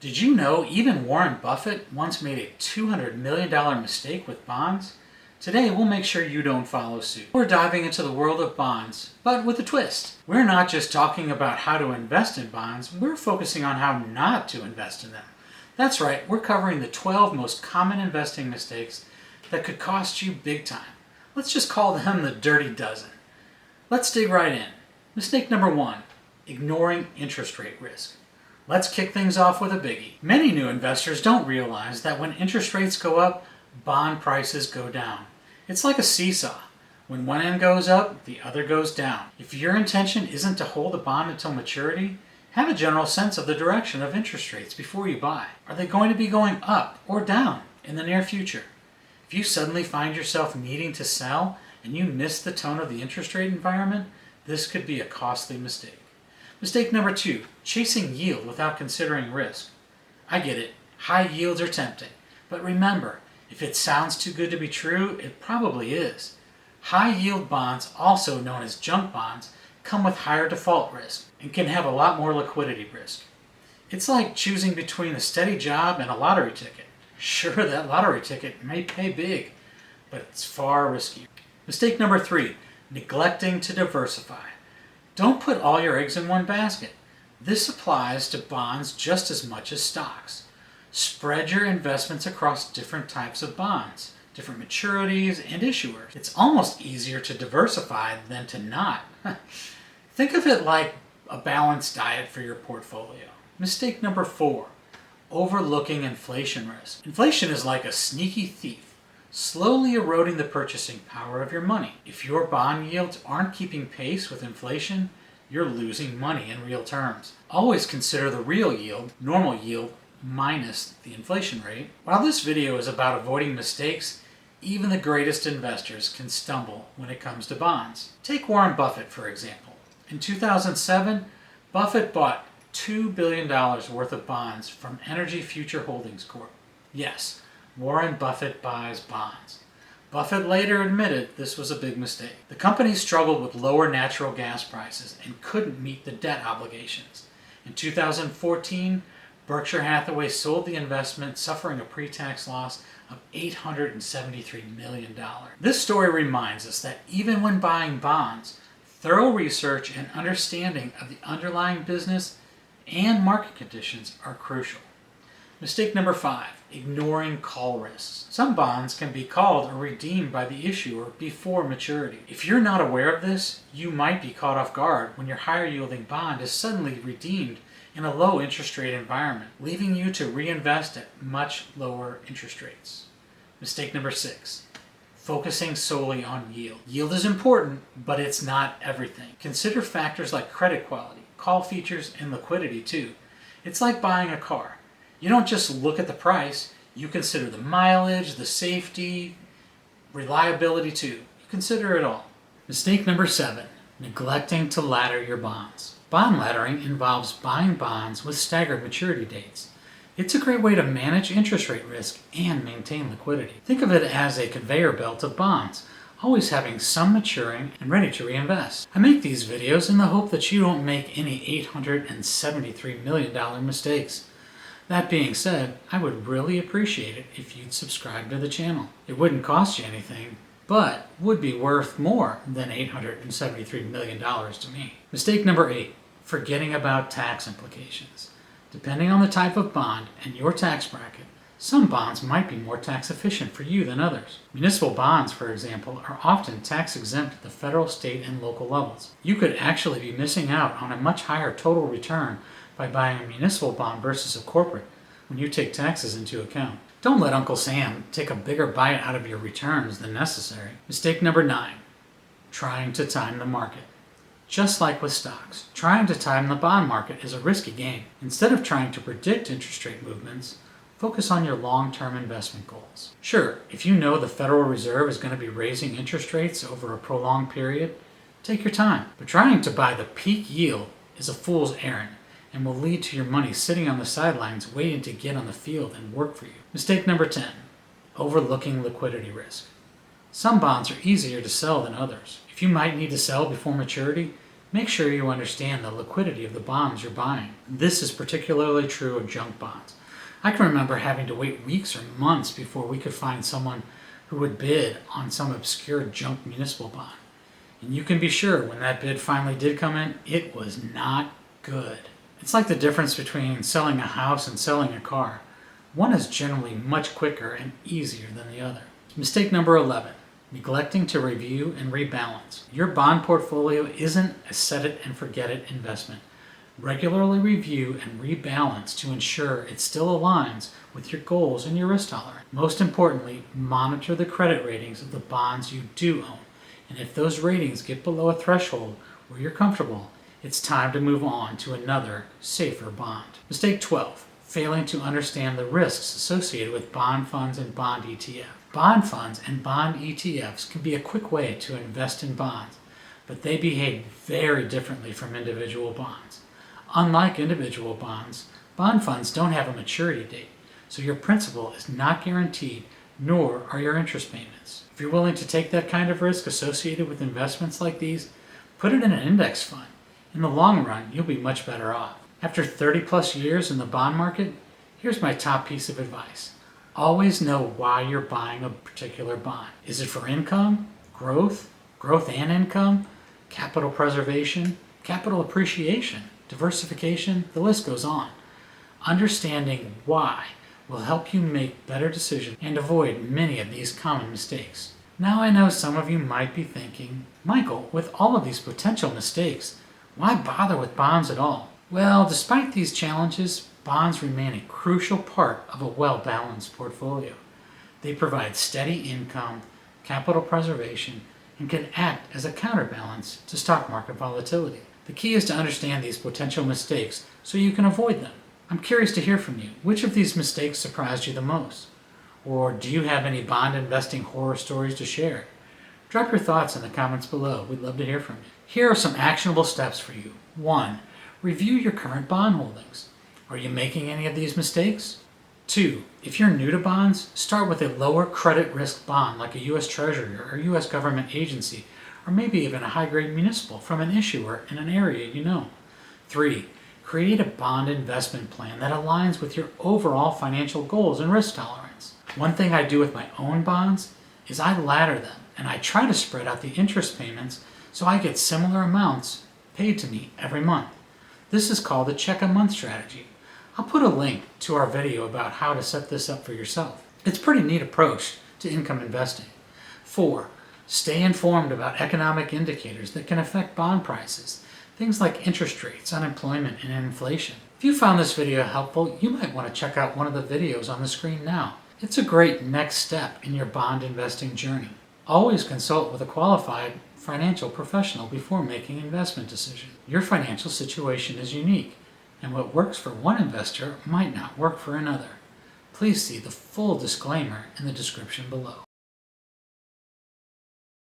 Did you know even Warren Buffett once made a $200 million mistake with bonds? Today we'll make sure you don't follow suit. We're diving into the world of bonds, but with a twist. We're not just talking about how to invest in bonds, we're focusing on how not to invest in them. That's right, we're covering the 12 most common investing mistakes that could cost you big time. Let's just call them the dirty dozen. Let's dig right in. Mistake number 1, ignoring interest rate risk. Let's kick things off with a biggie. Many new investors don't realize that when interest rates go up, bond prices go down. It's like a seesaw. When one end goes up, the other goes down. If your intention isn't to hold a bond until maturity, have a general sense of the direction of interest rates before you buy. Are they going to be going up or down in the near future? If you suddenly find yourself needing to sell and you miss the tone of the interest rate environment, this could be a costly mistake. Mistake number 2, chasing yield without considering risk. I get it, high yields are tempting, but remember, if it sounds too good to be true, it probably is. High yield bonds, also known as junk bonds, come with higher default risk and can have a lot more liquidity risk. It's like choosing between a steady job and a lottery ticket. Sure, that lottery ticket may pay big, but it's far riskier. Mistake number 3, neglecting to diversify. Don't put all your eggs in one basket. This applies to bonds just as much as stocks. Spread your investments across different types of bonds, different maturities and issuers. It's almost easier to diversify than to not. Think of it like a balanced diet for your portfolio. Mistake number 4, overlooking inflation risk. Inflation is like a sneaky thief, slowly eroding the purchasing power of your money. If your bond yields aren't keeping pace with inflation, you're losing money in real terms. Always consider the real yield, normal yield, minus the inflation rate. While this video is about avoiding mistakes, even the greatest investors can stumble when it comes to bonds. Take Warren Buffett, for example. In 2007, Buffett bought $2 billion worth of bonds from Energy Future Holdings Corp. Yes, Warren Buffett buys bonds. Buffett later admitted this was a big mistake. The company struggled with lower natural gas prices and couldn't meet the debt obligations. In 2014, Berkshire Hathaway sold the investment, suffering a pre-tax loss of $873 million. This story reminds us that even when buying bonds, thorough research and understanding of the underlying business and market conditions are crucial. Mistake number 5, ignoring call risks. Some bonds can be called or redeemed by the issuer before maturity. If you're not aware of this, you might be caught off guard when your higher yielding bond is suddenly redeemed in a low interest rate environment, leaving you to reinvest at much lower interest rates. Mistake number 6, focusing solely on yield. Yield is important, but it's not everything. Consider factors like credit quality, call features, and liquidity too. It's like buying a car. You don't just look at the price, you consider the mileage, the safety, reliability too. You consider it all. Mistake number 7, neglecting to ladder your bonds. Bond laddering involves buying bonds with staggered maturity dates. It's a great way to manage interest rate risk and maintain liquidity. Think of it as a conveyor belt of bonds, always having some maturing and ready to reinvest. I make these videos in the hope that you don't make any $873 million mistakes. That being said, I would really appreciate it if you'd subscribe to the channel. It wouldn't cost you anything, but would be worth more than $873 million to me. Mistake number 8, forgetting about tax implications. Depending on the type of bond and your tax bracket, some bonds might be more tax efficient for you than others. Municipal bonds, for example, are often tax exempt at the federal, state, and local levels. You could actually be missing out on a much higher total return by buying a municipal bond versus a corporate when you take taxes into account. Don't let Uncle Sam take a bigger bite out of your returns than necessary. Mistake number 9, trying to time the market. Just like with stocks, trying to time the bond market is a risky game. Instead of trying to predict interest rate movements, focus on your long-term investment goals. Sure, if you know the Federal Reserve is going to be raising interest rates over a prolonged period, take your time. But trying to buy the peak yield is a fool's errand and will lead to your money sitting on the sidelines waiting to get on the field and work for you. Mistake number 10, overlooking liquidity risk. Some bonds are easier to sell than others. If you might need to sell before maturity, Make sure you understand the liquidity of the bonds you're buying. This is particularly true of junk bonds. I can remember having to wait weeks or months before we could find someone who would bid on some obscure junk municipal bond. And you can be sure when that bid finally did come in, it was not good. It's like the difference between selling a house and selling a car. One is generally much quicker and easier than the other. Mistake number 11, neglecting to review and rebalance. Your bond portfolio isn't a set it and forget it investment. Regularly review and rebalance to ensure it still aligns with your goals and your risk tolerance. Most importantly, monitor the credit ratings of the bonds you do own. And if those ratings get below a threshold where you're comfortable, it's time to move on to another, safer bond. Mistake 12, failing to understand the risks associated with bond funds and bond ETFs. Bond funds and bond ETFs can be a quick way to invest in bonds, but they behave very differently from individual bonds. Unlike individual bonds, bond funds don't have a maturity date, so your principal is not guaranteed, nor are your interest payments. If you're willing to take that kind of risk associated with investments like these, put it in an index fund. In the long run, you'll be much better off. After 30 plus years in the bond market, here's my top piece of advice. Always know why you're buying a particular bond. Is it for income, growth and income, capital preservation, capital appreciation, diversification? The list goes on. Understanding why will help you make better decisions and avoid many of these common mistakes. Now I know some of you might be thinking, Michael, with all of these potential mistakes, why bother with bonds at all? Well, despite these challenges, bonds remain a crucial part of a well-balanced portfolio. They provide steady income, capital preservation, and can act as a counterbalance to stock market volatility. The key is to understand these potential mistakes so you can avoid them. I'm curious to hear from you. Which of these mistakes surprised you the most? Or do you have any bond investing horror stories to share? Drop your thoughts in the comments below. We'd love to hear from you. Here are some actionable steps for you. 1. Review your current bond holdings. Are you making any of these mistakes? 2. If you're new to bonds, start with a lower credit risk bond like a U.S. Treasury or U.S. government agency, or maybe even a high-grade municipal from an issuer in an area you know. 3. Create a bond investment plan that aligns with your overall financial goals and risk tolerance. One thing I do with my own bonds is I ladder them, and I try to spread out the interest payments so I get similar amounts paid to me every month. This is called the check-a-month strategy. I'll put a link to our video about how to set this up for yourself. It's a pretty neat approach to income investing. 4. Stay informed about economic indicators that can affect bond prices. Things like interest rates, unemployment, and inflation. If you found this video helpful, you might want to check out one of the videos on the screen now. It's a great next step in your bond investing journey. Always consult with a qualified financial professional before making investment decisions. Your financial situation is unique, and what works for one investor might not work for another. Please see the full disclaimer in the description below.